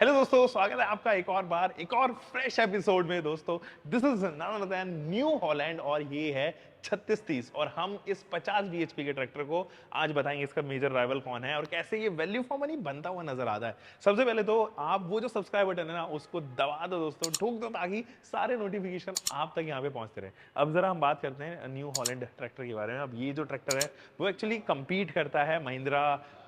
Hello दोस्तों, स्वागत है आपका एक और बार एक और फ्रेश एपिसोड में। दोस्तों, this is none other than New Holland और ये है 3630 और हम इस 50 bhp के ट्रैक्टर को आज बताएंगे इसका मेजर राइवल कौन है और कैसे ये वैल्यू फॉर मनी बनता हुआ नजर आता है। सबसे पहले तो आप वो जो सब्सक्राइब बटन है ना उसको दबा दो दोस्तों, ठोक दो ताकि सारे नोटिफिकेशन आप तक यहाँ पे पहुंचते रहे। अब जरा हम बात करते हैं न्यू हॉलैंड ट्रैक्टर के बारे में। अब ये जो ट्रैक्टर है वो एक्चुअली कंपीट करता है महिंद्रा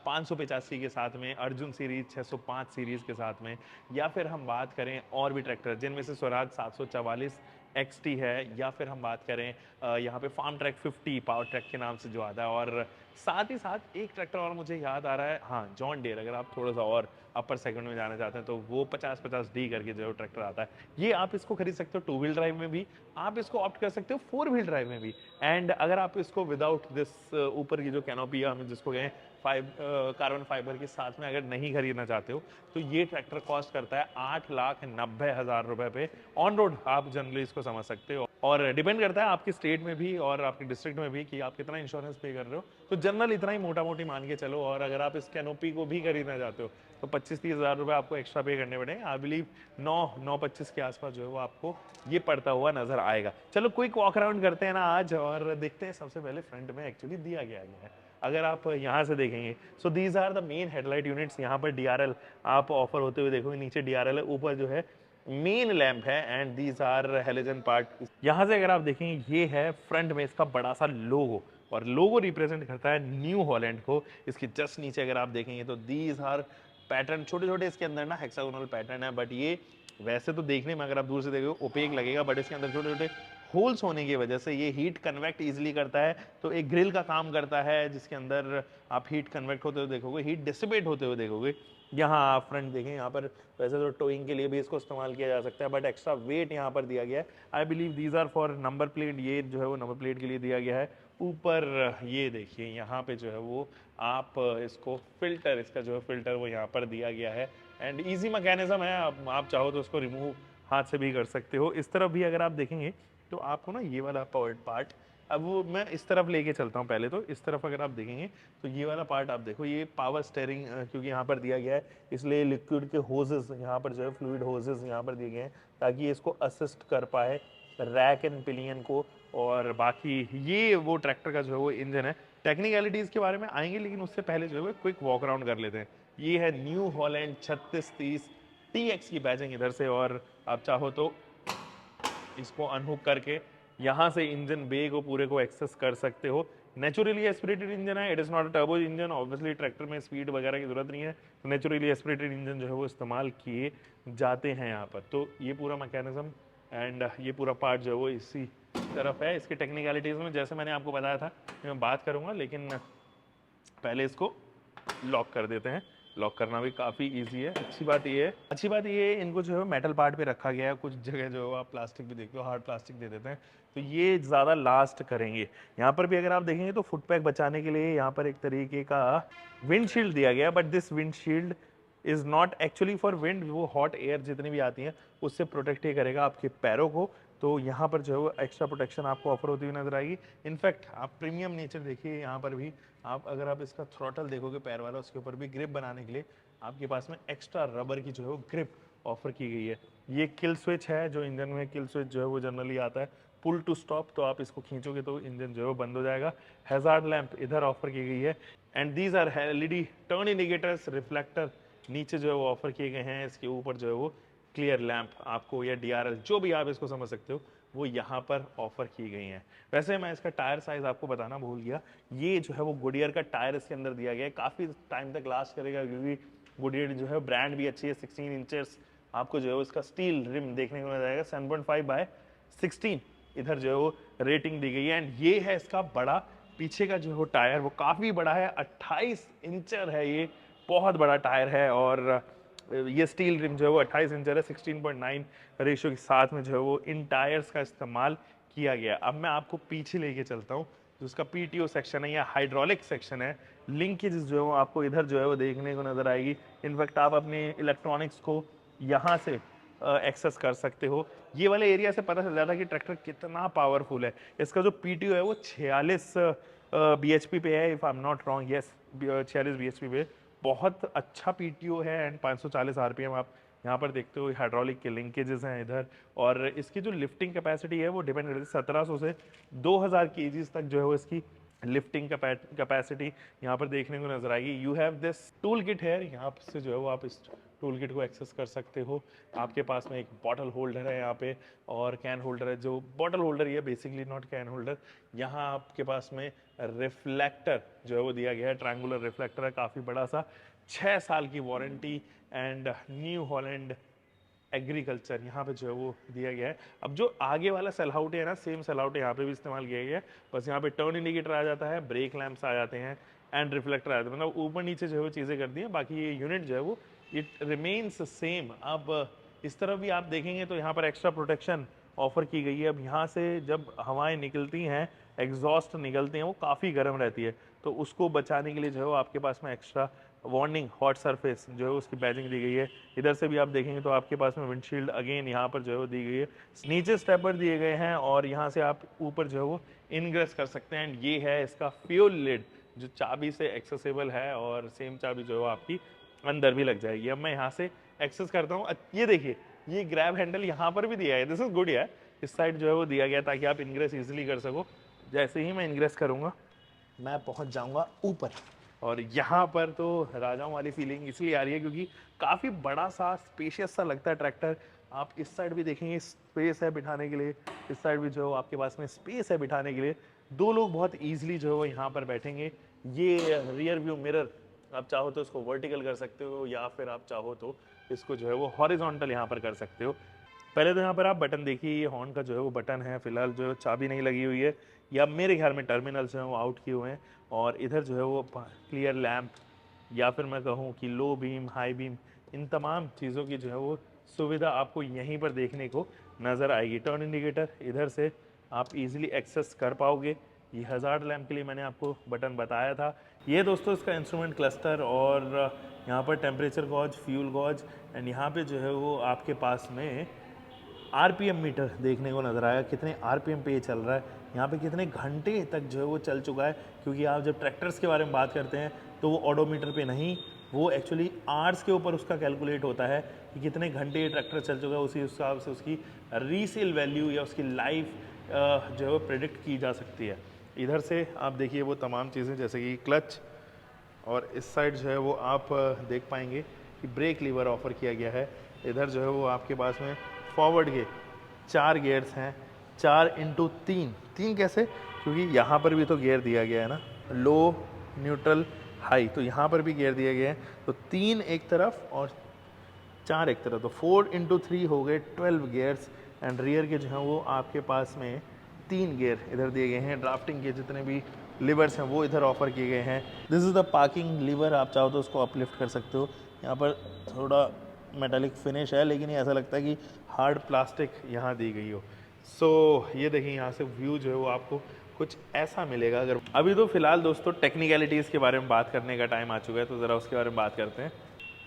585 के साथ में, अर्जुन सीरीज 605 सीरीज के साथ में, या फिर हम बात करें और भी ट्रैक्टर जिनमें से स्वराज 744 XT है, या फिर हम बात करें यहाँ पे फार्म ट्रैक 50 पावर ट्रैक के नाम से जो आता है। और साथ ही साथ एक ट्रैक्टर और मुझे याद आ रहा है, हाँ, जॉन डेयर। अगर आप थोड़ा सा और अपर सेगमेंट में जाना चाहते हैं तो वो 5050D करके जो ट्रैक्टर आता है, ये आप इसको खरीद सकते हो टू व्हील ड्राइव में भी, आप इसको ऑप्ट कर सकते हो फोर व्हील ड्राइव में भी। एंड अगर आप इसको विदाउट दिस ऊपर की जो कैनोपी हम जिसको कहें कार्बन फाइबर के साथ में अगर नहीं खरीदना चाहते हो तो ये ट्रैक्टर कॉस्ट करता है 8,90,000 रुपए पे। ऑन रोड आप जनरली इसको समझ सकते हो और डिपेंड करता है आपके स्टेट में भी और आपके डिस्ट्रिक्ट में भी कि आप कितना इंश्योरेंस पे कर रहे हो। तो जनरल इतना ही मोटा मोटी मान के चलो। और अगर आप इस कैनोपी को भी खरीदना चाहते हो तो 25-30 हज़ार रुपए आपको एक्स्ट्रा पे करने पड़ेंगे। आई बिलीव 9-9.25 के आसपास जो है वो आपको ये पड़ता हुआ नजर आएगा। चलो क्विक वॉक अराउंड करते हैं ना आज और देखते हैं। सबसे पहले फ्रंट में एक्चुअली दिया गया है, अगर आप यहाँ से देखेंगे so these are the main headlight units. यहाँ पर DRL आप ऑफर होते हुए देखोगे, नीचे DRL है, ऊपर जो है मेन लैंप है and these are halogen part. यहाँ से अगर आप देखेंगे ये है फ्रंट में इसका बड़ा सा लोगो और लोगो रिप्रेजेंट करता है न्यू हॉलैंड को। इसके जस्ट नीचे अगर आप देखेंगे तो दीज आर पैटर्न, छोटे छोटे इसके अंदर ना हेक्सागोनल पैटर्न है, बट ये वैसे तो देखने में अगर आप दूर से देखोगे ओपेक लगेगा, बट इसके अंदर छोटे छोटे होल्स होने की वजह से ये हीट कन्वेक्ट इजीली करता है। तो एक ग्रिल का काम करता है जिसके अंदर आप हीट कन्वेक्ट होते हुए देखोगे, हीट डिसिपेट होते हुए देखोगे। यहाँ आप फ्रंट देखें, यहाँ पर वैसे तो टोइंग के लिए भी इसको इस्तेमाल किया जा सकता है, बट एक्स्ट्रा वेट यहाँ पर दिया गया है। I believe these are for number plate, ये जो है वो नंबर प्लेट के लिए दिया गया है। ऊपर ये देखिए यहाँ पे जो है वो आप इसको फिल्टर, इसका जो है फिल्टर वो यहाँ पर दिया गया है एंड इजी मैकेनिज्म है। आप चाहो तो उसको रिमूव हाथ से भी कर सकते हो। इस तरफ भी अगर आप देखेंगे तो आपको ना ये वाला पार्ट, अब वो मैं इस तरफ लेके चलता हूँ। पहले तो इस तरफ अगर आप देखेंगे तो ये वाला पार्ट आप देखो, ये पावर स्टेयरिंग क्योंकि यहाँ पर दिया गया है इसलिए लिक्विड के होजेस यहाँ पर जो है, फ्लूइड होजेस यहाँ पर दिए गए हैं ताकि ये इसको असिस्ट कर पाए रैक एंड पिलियन को। और बाकी ये वो ट्रैक्टर का जो है वो इंजन है। टेक्निकलिटीज के बारे में आएंगे लेकिन उससे पहले जो है क्विक वॉक अराउंड कर लेते हैं। ये है न्यू हॉलैंड 3630 TX की बैजिंग इधर से, और आप चाहो तो इसको अनहुक करके यहाँ से इंजन बे को पूरे को एक्सेस कर सकते हो। नेचुरली एस्पिरेटेड इंजन है, it is not a turbo engine. Obviously tractor में स्पीड वगैरह की जरूरत नहीं है, तो नेचुरली एस्पिरेटेड इंजन जो है वो इस्तेमाल किए जाते हैं यहाँ पर। तो ये पूरा मैकेनिज्म एंड ये पूरा पार्ट जो है वो इसी तरफ है। इसकी टेक्निकलिटीज में जैसे मैंने आपको बताया था मैं बात करूंगा, लेकिन पहले इसको लॉक कर देते हैं। लॉक करना भी काफ़ी इजी है। अच्छी बात ये है इनको जो है मेटल पार्ट पे रखा गया है। कुछ जगह जो आप प्लास्टिक भी देखते हो, हार्ड प्लास्टिक दे देते हैं, तो ये ज़्यादा लास्ट करेंगे। यहाँ पर भी अगर आप देखेंगे तो फुट पैक बचाने के लिए यहाँ पर एक तरीके का विंडशील्ड दिया गया है, but this windshield is not actually for wind. वो हॉट एयर जितनी भी आती है उससे प्रोटेक्ट ही करेगा आपके पैरों को। तो यहाँ पर जो है वो एक्स्ट्रा प्रोटेक्शन आपको ऑफर होती हुई नजर आएगी। इनफैक्ट आप प्रीमियम नेचर देखिए, यहाँ पर भी आप अगर आप इसका थ्रॉटल देखोगे पैर वाला, उसके ऊपर भी ग्रिप बनाने के लिए आपके पास में एक्स्ट्रा रबर की जो है वो ग्रिप ऑफर की गई है। ये किल स्विच है, जो इंजन में किल स्विच जो है वो जनरली आता है पुल टू स्टॉप, तो आप इसको खींचोगे तो इंजन जो है वो बंद हो जाएगा। हैजार्ड लैंप इधर ऑफर की गई है and these are LED turn indicators, reflector नीचे जो है वो ऑफर किए गए हैं। इसके ऊपर जो है वो क्लियर लैंप आपको, या DRL जो भी आप इसको समझ सकते हो, वो यहाँ पर ऑफर की गई हैं। वैसे मैं इसका टायर साइज आपको बताना भूल गया, ये जो है वो गुडियर का टायर इसके अंदर दिया गया है। काफ़ी टाइम तक लास्ट करेगा क्योंकि गुडियर जो है ब्रांड भी अच्छी है। 16 इंचेस आपको जो है उसका स्टील रिम देखने को मिल जाएगा। 7.5/16 इधर जो है वो रेटिंग दी गई है एंड ये है इसका बड़ा पीछे का जो है वो टायर, वो काफ़ी बड़ा है, 28 इंचर है ये, बहुत बड़ा टायर है। और ये स्टील रिम जो है वो 28 इंचर है। 16.9 रेशियो के साथ में जो है वो इन टायर्स का इस्तेमाल किया गया। अब मैं आपको पीछे लेके चलता हूँ, जो उसका PTO सेक्शन है या हाइड्रोलिक सेक्शन है। लिंकेज जो है वो आपको इधर जो है वो देखने को नजर आएगी। इनफैक्ट आप अपने इलेक्ट्रॉनिक्स को यहाँ से एक्सेस कर सकते हो। ये वाले एरिया से पता चल जाता है कि ट्रैक्टर कितना पावरफुल है। इसका जो PTO है वो 46 bhp पे है, if I am not wrong, yes 46 bhp पे। बहुत अच्छा पीटीओ है एंड 540 आरपीएम आप यहाँ पर देखते हो। हाइड्रोलिक के लिंकेजेस हैं इधर, और इसकी जो लिफ्टिंग कैपेसिटी है वो डिपेंड करती है 1700 से 2000 केजीज तक जो है वो इसकी लिफ्टिंग कैपेसिटी यहाँ पर देखने को नजर आएगी। You have this tool kit है, यहाँ से जो है वो आप इस टूल किट को एक्सेस कर सकते हो। आपके पास में एक बॉटल होल्डर है यहाँ पे, और कैन होल्डर है। जो बॉटल होल्डर ये बेसिकली नॉट कैन होल्डर। यहाँ आपके पास में रिफ्लेक्टर जो है वो दिया गया है, ट्रायंगुलर रिफ्लेक्टर है काफ़ी बड़ा सा। 6 साल की warranty and new Holland agriculture यहाँ पे जो है वो दिया गया है। अब जो आगे वाला सेलआउट है ना, सेम सेलआउट यहाँ पे भी इस्तेमाल किया गया है, बस यहाँ पे टर्न इंडिकेटर आ जाता है, ब्रेक लैंप्स आ जाते हैं एंड रिफ्लेक्टर आ जाता है। मतलब ऊपर नीचे जो है वो चीज़ें कर दी हैं, बाकी ये यूनिट जो है वो इट रिमेन्स सेम। अब इस तरफ भी आप देखेंगे तो यहाँ पर एक्स्ट्रा प्रोटेक्शन ऑफर की गई है। अब यहाँ से जब हवाएं निकलती हैं, एग्जॉस्ट निकलती हैं, वो काफ़ी गर्म रहती है, तो उसको बचाने के लिए जो है वो आपके पास में एक्स्ट्रा वार्निंग हॉट सरफेस जो है उसकी बैजिंग दी गई है। इधर से भी आप देखेंगे तो आपके पास में विंडशील्ड अगेन यहाँ पर जो है वो दी गई है, नीचे स्टेपर दिए गए हैं, और यहाँ से आप ऊपर जो है वो इनग्रेस कर सकते हैं। एंड ये है इसका फ्यूल लिड जो चाबी से एक्सेसिबल है, और सेम चाबी जो है आपकी अंदर भी लग जाएगी। अब मैं यहाँ से एक्सेस करता हूँ। ये देखिए, ये ग्रैब हैंडल यहाँ पर भी दिया है, दिस इज गुड यार। इस साइड जो है वो दिया गया ताकि आप इनग्रेस इजीली कर सको। जैसे ही मैं इनग्रेस करूँगा मैं पहुँच जाऊँगा ऊपर, और यहाँ पर तो राजाओं वाली फीलिंग इसलिए आ रही है क्योंकि काफ़ी बड़ा सा स्पेशियस सा लगता है ट्रैक्टर। आप इस साइड भी देखेंगे स्पेस है बिठाने के लिए, इस साइड भी जो आपके पास में स्पेस है बिठाने के लिए। 2 लोग बहुत ईजिली जो है वो यहाँ पर बैठेंगे। ये रियर व्यू मिरर आप चाहो तो इसको वर्टिकल कर सकते हो, या फिर आप चाहो तो इसको जो है वो हॉरिजॉन्टल यहाँ पर कर सकते हो। पहले तो यहाँ पर आप बटन देखिए, ये हॉर्न का जो है वो बटन है, फिलहाल जो है चाबी नहीं लगी हुई है, या मेरे ख्याल में टर्मिनल जो है वो आउट किए हुए हैं। और इधर जो है वो क्लियर लैंप, या फिर मैं कहूँ कि लो बीम, हाई बीम, इन तमाम चीज़ों की जो है वो सुविधा आपको यहीं पर देखने को नज़र आएगी। टर्न इंडिकेटर इधर से आप इजीली एक्सेस कर पाओगे। ये हज़ार्ड लैंप के लिए मैंने आपको बटन बताया था। ये दोस्तों इसका इंस्ट्रूमेंट क्लस्टर, और यहाँ पर temperature gauge, fuel gauge, and यहाँ पे जो है वो आपके पास में आरपीएम मीटर देखने को नज़र आया, कितने आरपीएम पे ये चल रहा है, यहाँ पे कितने घंटे तक जो है वो चल चुका है। क्योंकि आप जब ट्रैक्टर्स के बारे में बात करते हैं तो वो ऑडोमीटर पे नहीं, वो एक्चुअली आवर्स के ऊपर उसका कैलकुलेट होता है कि कितने घंटे ये ट्रैक्टर चल चुका है। उसी हिसाब से उसकी रीसेल वैल्यू या उसकी लाइफ जो है वो प्रेडिक्ट की जा सकती है। इधर से आप देखिए वो तमाम चीज़ें, जैसे कि क्लच, और इस साइड जो है वो आप देख पाएंगे कि ब्रेक लीवर ऑफर किया गया है। इधर जो है वो आपके पास में फॉरवर्ड के 4 गियर्स हैं, 4x3। 3 कैसे? क्योंकि यहाँ पर भी तो गियर दिया गया है ना, लो, न्यूट्रल, हाई, तो यहाँ पर भी गियर दिया गया है। तो 3 एक तरफ और 4 एक तरफ, तो 4x3 हो गए 12 गियर्स। एंड रियर के जो हैं वो आपके पास में 3 गियर इधर दिए गए हैं। ड्राफ्टिंग के जितने भी लिवर्स हैं वो इधर ऑफर किए गए हैं। This is the parking lever, आप चाहो तो उसको अपलिफ्ट कर सकते हो। यहाँ पर थोड़ा मेटालिक फिनिश है, लेकिन ये ऐसा लगता है कि हार्ड प्लास्टिक यहाँ दी गई हो। सो ये देखिए, यहाँ से व्यू जो है वो आपको कुछ ऐसा मिलेगा। अगर अभी तो फिलहाल दोस्तों टेक्निकलिटीज़ के बारे में बात करने का टाइम आ चुका है, तो ज़रा उसके बारे में बात करते हैं।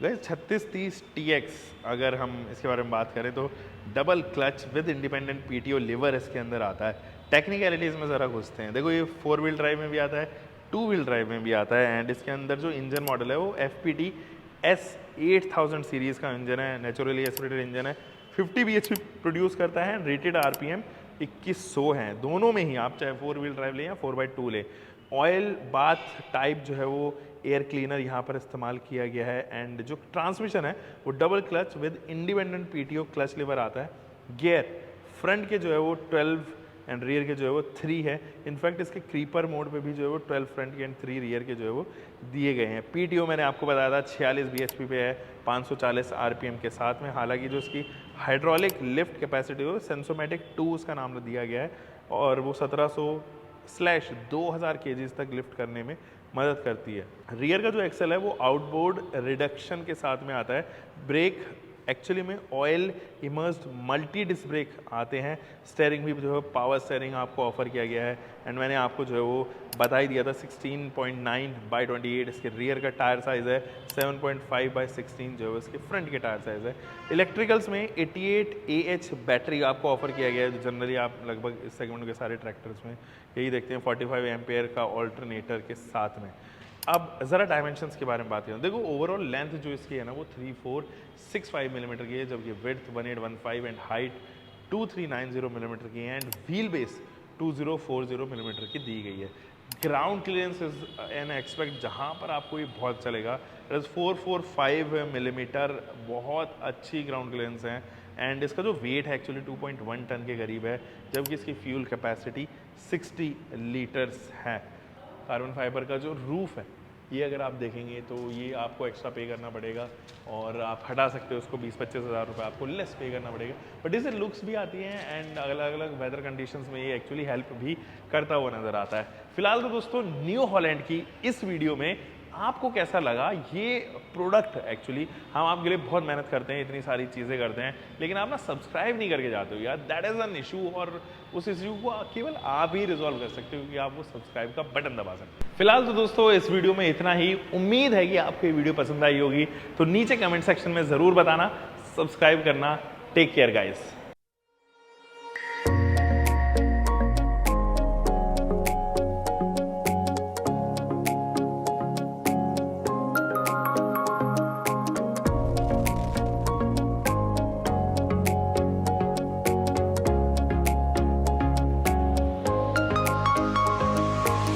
गाइस 3630 TX अगर हम इसके बारे में बात करें तो double clutch with independent PTO liver इसके अंदर आता है। टेक्निकलिटीज़ में ज़रा घुसते हैं। देखो, ये 4 व्हील ड्राइव में भी आता है, 2 व्हील ड्राइव में भी आता है। एंड इसके अंदर जो इंजन मॉडल है वो FPT S8000 सीरीज़ का इंजन है, नेचुरली एस्पिरेटेड इंजन है। 50 bhp प्रोड्यूस करता है। रेटेड RPM 2100 हैं। दोनों में ही आप चाहे 4 व्हील ड्राइव लें या 4x2 लें। ऑयल बाथ टाइप जो है वो एयर क्लीनर यहाँ पर इस्तेमाल किया गया है। एंड जो ट्रांसमिशन है वो double clutch with independent PTO clutch lever आता है। गियर फ्रंट के जो है वो 12 एंड रियर के जो है वो 3 है। इनफैक्ट इसके क्रीपर मोड पे भी जो है वो 12 फ्रंट के एंड 3 रियर के जो है वो दिए गए हैं। PTO मैंने आपको बताया था 46 bhp पे है, 540 RPM के साथ में। हालांकि जो इसकी हाइड्रोलिक लिफ्ट कैपेसिटी हो, सेंसोमेटिक 2 उसका नाम दिया गया है, और वो 1700/2000 kgs तक लिफ्ट करने में मदद करती है। रियर का जो एक्सेल है वो आउटबोर्ड रिडक्शन के साथ में आता है। ब्रेक एक्चुअली में oil immersed multi disc brake आते हैं। स्टेयरिंग भी जो है पावर स्टेयरिंग आपको ऑफर किया गया है। एंड मैंने आपको जो है वो बता ही दिया था 16.9/28 इसके रियर का टायर साइज़ है, 7.5/16 जो है इसके फ्रंट के टायर साइज़ है। इलेक्ट्रिकल्स में 88 AH बैटरी आपको ऑफर किया गया है। जनरली आप लगभग इस सेगमेंट के सारे ट्रैक्टर्स में यही देखते हैं, 45 एम्पेयर का ऑल्टरनेटर के साथ में। अब ज़रा डायमेंशंस के बारे में बात करें, देखो ओवरऑल लेंथ जो इसकी है ना वो 3465 मिलीमीटर की है, जबकि विड्थ 1815 एंड हाइट 2390 मिलीमीटर की है एंड व्हील बेस 2040 मिलीमीटर की दी गई है। Ground clearance is an expect, जहाँ पर आपको ये बहुत चलेगा, 445 मिलीमीटर, बहुत अच्छी ग्राउंड क्लियरेंस है। एंड इसका जो वेट है एक्चुअली 2.1 टन के करीब है, जबकि इसकी फ्यूल कैपेसिटी 60 लीटर्स है। कार्बन फाइबर का जो रूफ है ये अगर आप देखेंगे तो ये आपको एक्स्ट्रा पे करना पड़ेगा और आप हटा सकते हो उसको, 20-25 हज़ार रुपये आपको लेस पे करना पड़ेगा, बट इससे लुक्स भी आती हैं एंड अलग अलग वेदर कंडीशंस में ये एक्चुअली हेल्प भी करता हुआ नज़र आता है। फिलहाल तो दोस्तों न्यू हॉलैंड की इस वीडियो में आपको कैसा लगा ये प्रोडक्ट, एक्चुअली हम आपके लिए बहुत मेहनत करते हैं, इतनी सारी चीज़ें करते हैं, लेकिन आप ना सब्सक्राइब नहीं करके जाते हो यार, दैट इज़ एन इशू, और उस इशू को केवल आप ही रिजॉल्व कर सकते हो क्योंकि आप वो सब्सक्राइब का बटन दबा सकते हो। फिलहाल तो दोस्तों इस वीडियो में इतना ही, उम्मीद है कि आपको ये वीडियो पसंद आई होगी, तो नीचे कमेंट सेक्शन में ज़रूर बताना, सब्सक्राइब करना। Take care guys.